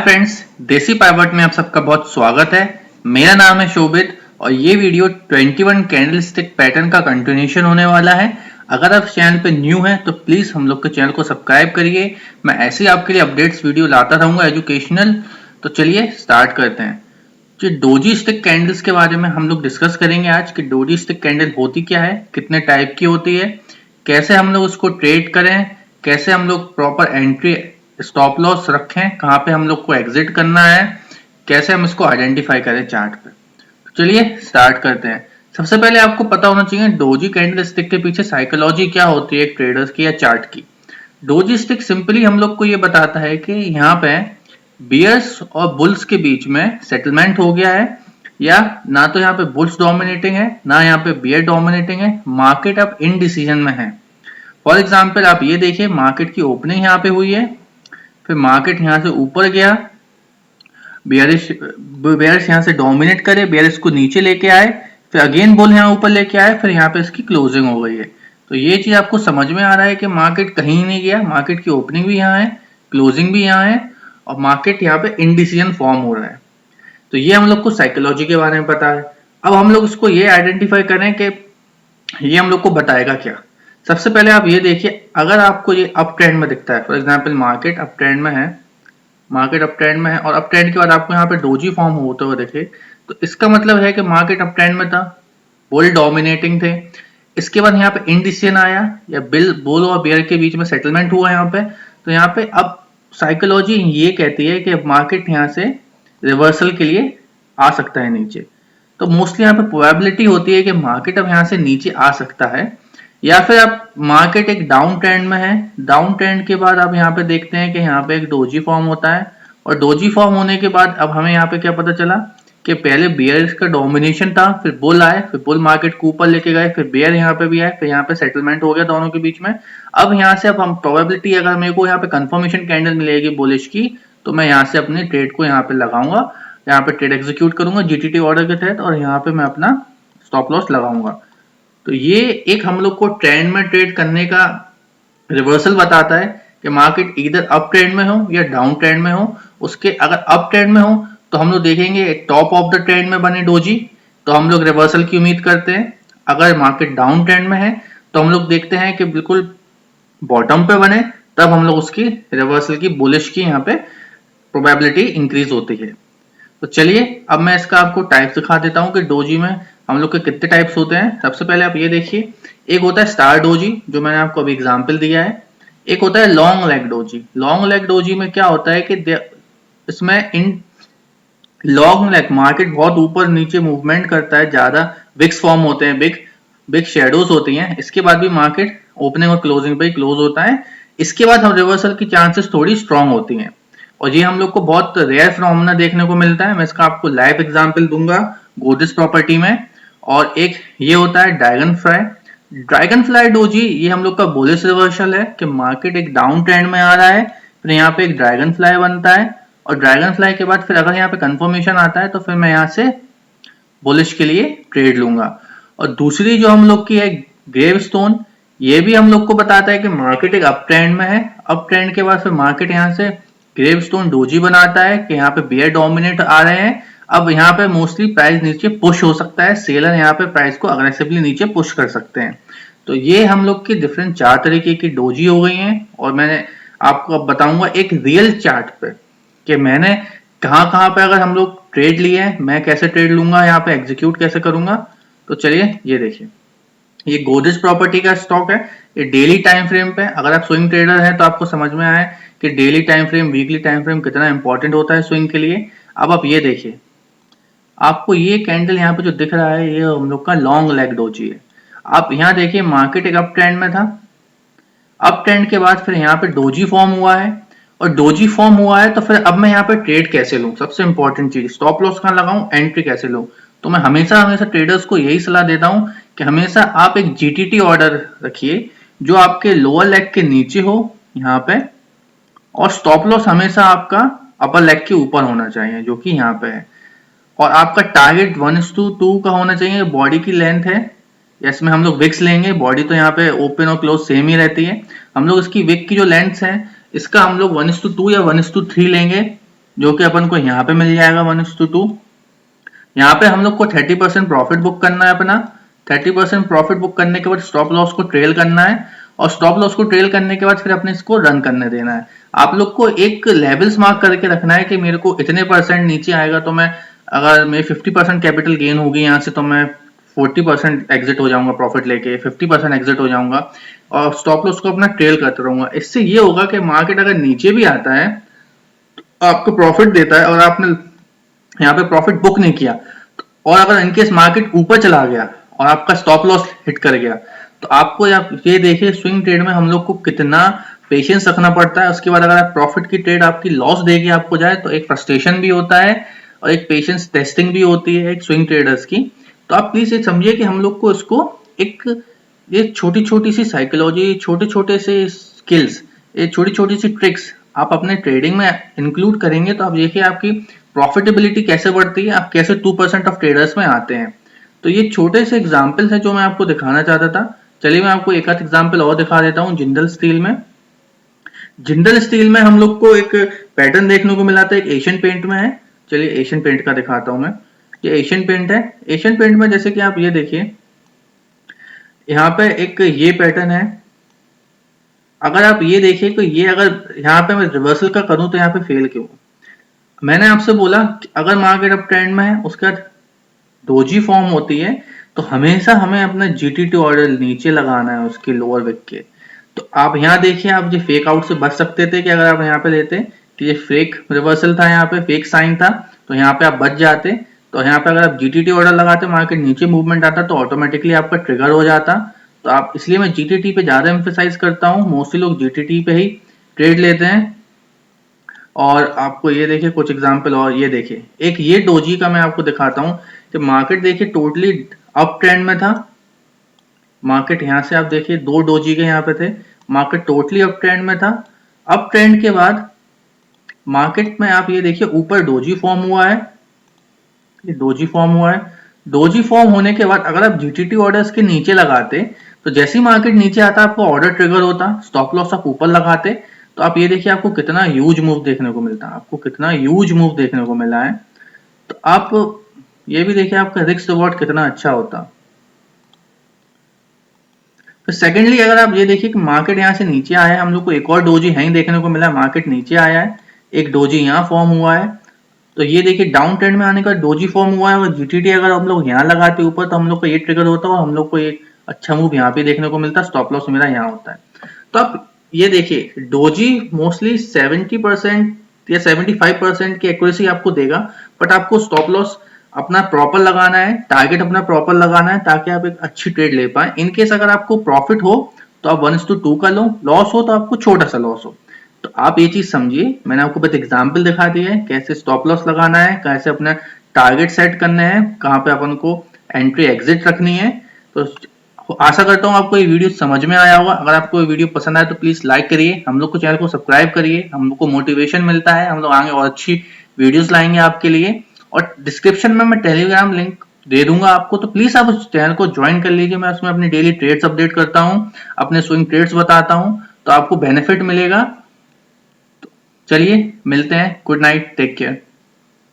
Friends, देसी pivot में आप सबका बहुत स्वागत है। मेरा नाम है शोभित और ये वीडियो 21 कैंडलस्टिक पैटर्न का कंटिन्यूशन होने वाला है। अगर आप चैनल पे न्यू हैं तो प्लीज हम लोग के चैनल को सब्सक्राइब करिए। मैं ऐसे ही आपके लिए अपडेट्स वीडियो लाता रहूंगा एजुकेशनल। तो चलिए स्टार्ट करते हैं। जो डोजी स्टिक कैंडल्स के बारे में हम लोग डिस्कस करेंगे आज कि डोजी स्टिक कैंडल होती क्या है, कितने टाइप की होती है, कैसे हम लोग उसको ट्रेड करें, कैसे हम लोग प्रॉपर एंट्री स्टॉप लॉस रखें, कहाँ पे हम लोग को एग्जिट करना है, कैसे हम इसको आइडेंटिफाई करें चार्ट पे। तो चलिए स्टार्ट करते हैं। सबसे पहले आपको पता होना चाहिए डोजी कैंडल स्टिक के पीछे साइकोलॉजी क्या होती है एक ट्रेडर्स की या चार्ट की। डोजी स्टिक सिंपली हम लोग को ये बताता है कि यहाँ पे बियर्स और बुल्स के बीच में सेटलमेंट हो गया है, या ना तो यहाँ पे बुल्स डोमिनेटिंग है ना यहाँ पे बियर डोमिनेटिंग है, मार्केट अब इनडिसीजन में है। फॉर एग्जाम्पल आप ये देखिए, मार्केट की ओपनिंग यहाँ पे हुई है, फिर मार्केट यहाँ से ऊपर गया, बेयरिश यहाँ से डोमिनेट करे, बेयरिश को नीचे लेके आए, फिर अगेन बुल यहाँ ऊपर लेके आए, फिर यहाँ पे इसकी क्लोजिंग हो गई है। तो ये चीज आपको समझ में आ रहा है कि मार्केट कहीं नहीं गया, मार्केट की ओपनिंग भी यहाँ है, क्लोजिंग भी यहाँ है और मार्केट यहाँ पे इनडिसीजन फॉर्म हो रहा है। तो ये हम लोग को साइकोलॉजी के बारे में पता है। अब हम लोग इसको ये आइडेंटिफाई करें कि ये हम लोग को बताएगा क्या। सबसे पहले आप ये देखिए, अगर आपको ये अप ट्रेंड में दिखता है, for example market up trend में है, मार्केट अप ट्रेंड में है और अप ट्रेंड के बाद आपको यहाँ पे डोजी फॉर्म होते हुए दिखे, तो इसका मतलब है कि मार्केट अप ट्रेंड में था, बुल डोमिनेटिंग थे। इसके बाद यहाँ पे इंडिसीजन आया या बुल और बेयर के बीच में सेटलमेंट हुआ यहाँ पे। तो यहाँ पे अब साइकोलॉजी ये कहती है कि मार्केट यहाँ से रिवर्सल के लिए आ सकता है नीचे। तो मोस्टली यहाँ पे प्रोबेबिलिटी होती है कि मार्केट अब यहाँ से नीचे आ सकता है, या फिर आप मार्केट एक डाउन ट्रेंड में है, डाउन ट्रेंड के बाद आप यहाँ पे देखते हैं कि यहाँ पे एक डोजी फॉर्म होता है और डोजी फॉर्म होने के बाद अब हमें यहाँ पे क्या पता चला कि पहले बेयर का डोमिनेशन था, फिर बुल आए, फिर बुल मार्केट को ऊपर लेके गए, फिर बेयर यहाँ पे भी आए, फिर यहाँ पे सेटलमेंट हो गया दोनों के बीच में। अब यहाँ से अब हम प्रोबेबिलिटी, अगर मेरे को यहाँ पे कंफर्मेशन कैंडल मिलेगी बुलिश की, तो मैं यहाँ से अपने ट्रेड को यहाँ पे लगाऊंगा, यहाँ पे ट्रेड एग्जीक्यूट करूंगा जीटीटी ऑर्डर के तहत और यहाँ पे मैं अपना स्टॉप लॉस लगाऊंगा। तो ये एक हम लोग को ट्रेंड में ट्रेड करने का रिवर्सल बताता है कि मार्केट इधर अप ट्रेंड में हो या डाउन ट्रेंड में हो। उसके अगर अप ट्रेंड में हो तो हम लोग देखेंगे टॉप ऑफ द ट्रेंड में बने डोजी, तो हम लोग रिवर्सल की उम्मीद करते हैं। अगर मार्केट डाउन ट्रेंड में है तो हम लोग देखते हैं कि बिल्कुल बॉटम पे बने, तब हम लोग उसकी रिवर्सल की बुलिश की यहाँ पे प्रोबेबिलिटी इंक्रीज होती है। तो चलिए अब मैं इसका आपको टाइप्स दिखा देता हूँ कि डोजी में हम लोग के कितने टाइप्स होते हैं। सबसे पहले आप ये देखिए, एक होता है स्टार डोजी जो मैंने आपको अभी एग्जांपल दिया है, एक होता है long leg doji. Long leg doji में क्या होता है कि इसमें इन लॉन्ग लेग मार्केट बहुत ऊपर नीचे मूवमेंट करता है, ज्यादा विक्स फॉर्म होते हैं, बिग शेडोज होती हैं, इसके बाद भी मार्केट ओपनिंग और क्लोजिंग पे क्लोज होता है। इसके बाद हम रिवर्सल की चांसेस थोड़ी स्ट्रांग होती हैं और ये हम लोग को बहुत रेयर फिनोमेना देखने को मिलता है। मैं इसका आपको लाइव एग्जांपल दूंगा गोदरेज प्रॉपर्टी में। और एक ये होता है ड्रैगन फ्लाई डोजी, ये हम लोग का बुलिश रिवर्सल है कि मार्केट एक डाउन ट्रेंड में आ रहा है, फिर यहाँ पे एक ड्रैगन फ्लाई बनता है और ड्रैगन फ्लाई के बाद फिर अगर यहाँ पे कंफर्मेशन आता है तो फिर मैं यहाँ से बुलिश के लिए ट्रेड लूंगा। और दूसरी जो हम लोग की है ग्रेव स्टोन, ये भी हम लोग को बताता है कि मार्केट एक अप ट्रेंड में है, अप ट्रेंड के बाद फिर मार्केट यहाँ से ग्रेव स्टोन डोजी बनाता है कि यहाँ पे बियर डोमिनेट आ रहे हैं। अब यहाँ पे मोस्टली प्राइस नीचे पुश हो सकता है, सेलर यहाँ पे प्राइस को अग्रेसिवली नीचे पुश कर सकते हैं। तो ये हम लोग की डिफरेंट 4 तरीके की डोजी हो गई हैं और मैंने आपको अब बताऊंगा एक रियल चार्ट पे कि मैंने कहाँ पे अगर हम लोग ट्रेड लिए हैं, मैं कैसे ट्रेड लूंगा, यहाँ पे एग्जीक्यूट कैसे करूंगा। तो चलिए ये देखिए, ये गोदरेज प्रॉपर्टी का स्टॉक है, ये डेली टाइम फ्रेम पे, अगर आप स्विंग ट्रेडर हैं तो आपको समझ में आए कि daily time frame, weekly time frame कितना इंपॉर्टेंट होता है स्विंग के लिए। अब आप ये देखिए, आपको ये कैंडल यहाँ पे जो दिख रहा है ये हम लोग का लॉन्ग लेग डोजी है। आप यहाँ देखिए मार्केट एक अप ट्रेंड में था, अप ट्रेंड के बाद फिर यहाँ पे डोजी फॉर्म हुआ है और डोजी फॉर्म हुआ है तो फिर अब मैं यहाँ पे ट्रेड कैसे लूँ, सबसे इंपॉर्टेंट चीज स्टॉप लॉस कहाँ लगाऊं, एंट्री कैसे लूँ। तो मैं हमेशा ट्रेडर्स को यही सलाह देता हूँ कि हमेशा आप एक जीटीटी ऑर्डर रखिए जो आपके लोअर लेग के नीचे हो यहाँ पे, और स्टॉप लॉस हमेशा आपका अपर लेग के ऊपर होना चाहिए जो कि यहाँ पे है, और आपका टारगेट 1:2 का होना चाहिए। बॉडी की लेंथ है, इसमें हम लोग विक्स लेंगे, बॉडी तो यहाँ पे ओपन और क्लोज सेम ही रहती है, हम लोग इसकी विक की जो लेंथ है इसका हम लोग 1:2 या 1:3 लेंगे जो कि अपन को यहाँ पे मिल जाएगा 1:2। यहाँ पे हम लोग को 30% प्रॉफिट बुक करना है अपना। 30% प्रॉफिट बुक करने के बाद स्टॉप लॉस को ट्रेल करना है, और स्टॉप लॉस को ट्रेल करने के बाद फिर अपने इसको रन करने देना है। आप लोग को एक लेवल्स मार्क करके रखना है कि मेरे को इतने परसेंट नीचे आएगा तो मैं, अगर मेरी 50% कैपिटल गेन होगी यहाँ से, तो मैं 40% एग्जिट हो जाऊंगा प्रॉफिट लेके, 50% एग्जिट हो जाऊंगा, और स्टॉप लॉस को अपना ट्रेल करते रहूंगा। इससे ये होगा कि मार्केट अगर नीचे भी आता है तो आपको प्रॉफिट देता है, और आपने यहाँ पे प्रॉफिट बुक नहीं किया, और अगर इनकेस मार्केट ऊपर चला गया और आपका स्टॉप लॉस हिट कर गया, तो आपको ये देखिए स्विंग ट्रेड में हम लोग को कितना पेशेंस रखना पड़ता है। उसके बाद अगर आप प्रॉफिट की ट्रेड आपकी लॉस देगी आपको जाए, तो एक फ्रस्ट्रेशन भी होता है और एक पेशेंस टेस्टिंग भी होती है एक स्विंग ट्रेडर्स की। तो आप प्लीज ये समझिए कि हम लोग को इसको एक, ये छोटी छोटी सी साइकोलॉजी, छोटे छोटे से स्किल्स, ये छोटी छोटी सी ट्रिक्स आप अपने ट्रेडिंग में इंक्लूड करेंगे, तो आप देखिए आपकी प्रॉफिटेबिलिटी कैसे बढ़ती है, आप कैसे 2% ऑफ ट्रेडर्स में आते हैं। तो ये छोटे से एग्जाम्पल्स हैं जो मैं आपको दिखाना चाहता था। चलिए मैं आपको एक आध एग्जाम्पल और दिखा देता हूँ। जिंदल स्टील में, जिंदल स्टील में हम लोग को एक पैटर्न देखने को मिला था, एक एशियन पेंट में है। चलिए एशियन पेंट का दिखाता हूं मैं। ये एशियन पेंट है। एशियन पेंट में जैसे कि आप ये देखिए, यहाँ पे एक ये पैटर्न है। अगर आप ये देखिए तो ये, अगर यहाँ पे मैं रिवर्सल का करूं तो यहाँ पे फेल क्यों? मैंने आपसे बोला कि अगर मार्केट अप ट्रेंड में है, उसके बाद डोजी फॉर्म होती है, तो हमेशा हमें अपना जीटीटी ऑर्डर नीचे लगाना है उसके लोअर विक के। तो आप यहाँ देखिए, आप ये फेक आउट से बच सकते थे कि अगर आप यहाँ पे लेते कि ये फेक रिवर्सल था, यहाँ पे फेक साइन था, तो यहाँ पे आप बच जाते। तो यहाँ पे अगर आप जीटीटी ऑर्डर लगाते, मार्केट नीचे मूवमेंट आता, तो ऑटोमेटिकली आपका ट्रिगर हो जाता। तो आप, इसलिए मैं जीटीटी पे ज्यादा एम्फेसाइज करता हूँ। मोस्टली लोग जीटीटी पे ही ट्रेड लेते हैं। और आपको ये देखिए कुछ एग्जांपल, और ये देखिए एक ये डोजी का मैं आपको दिखाता हूँ कि मार्केट देखिए टोटली अप ट्रेंड में था। मार्केट यहाँ से आप देखिए दो डोजी के यहाँ पे थे, मार्केट टोटली अप ट्रेंड में था। अप ट्रेंड के बाद मार्केट में आप ये देखिए ऊपर डोजी फॉर्म हुआ है, ये डोजी फॉर्म हुआ है। डोजी फॉर्म होने के बाद अगर आप जीटीटी ऑर्डर्स के नीचे लगाते, तो जैसे ही मार्केट नीचे आता आपको ऑर्डर ट्रिगर होता, स्टॉप लॉस आप ऊपर लगाते, तो आप ये देखिए आपको कितना ह्यूज मूव देखने को मिलता है, आपको कितना ह्यूज मूव देखने को मिला है। तो आप ये भी देखिए आपका रिस्क रिवॉर्ड कितना अच्छा होता। फिर सेकेंडली अगर आप ये देखिए कि मार्केट यहाँ से नीचे आया है, हम लोग को एक और डोजी है देखने को मिला, मार्केट नीचे आया है, एक डोजी यहाँ फॉर्म हुआ है। तो ये देखिए डाउन ट्रेंड में आने का डोजी फॉर्म हुआ है, और जीटीटी अगर हम लोग यहाँ लगाते ऊपर, तो हम लोग को ये ट्रिगर होता है और हम लोग को एक अच्छा मूव यहाँ पे देखने को मिलता, स्टॉप लॉस मेरा यहाँ होता है। तो आप ये देखिए डोजी मोस्टली 70% या 75% की एक्यूरेसी आपको देगा, बट आपको स्टॉप लॉस अपना प्रॉपर लगाना है, टारगेट अपना प्रॉपर लगाना है, ताकि आप एक अच्छी ट्रेड ले पाए। इनकेस अगर आपको प्रॉफिट हो तो आप 1:2 कर लो, लॉस हो तो आपको छोटा सा लॉस हो। तो आप ये चीज समझिए, मैंने आपको बस एग्जांपल दिखा दिया है कैसे स्टॉप लॉस लगाना है, कैसे अपना टारगेट सेट करना है, कहाँ पे अपन को एंट्री एग्जिट रखनी है। तो आशा करता हूँ आपको ये वीडियो समझ में आया होगा। अगर आपको ये वीडियो पसंद आए तो प्लीज लाइक करिए, हम लोग को चैनल को सब्सक्राइब करिए, हम लोग को मोटिवेशन मिलता है, हम लोग आगे और अच्छी वीडियोस लाएंगे आपके लिए। और डिस्क्रिप्शन में मैं टेलीग्राम लिंक दे दूंगा आपको, तो प्लीज आप उस चैनल को ज्वाइन कर लीजिए। मैं उसमें अपनी डेली ट्रेड्स अपडेट करता हूँ, अपने स्विंग ट्रेड्स बताता हूँ, तो आपको बेनिफिट मिलेगा। चलिए मिलते हैं, गुड नाइट, टेक केयर।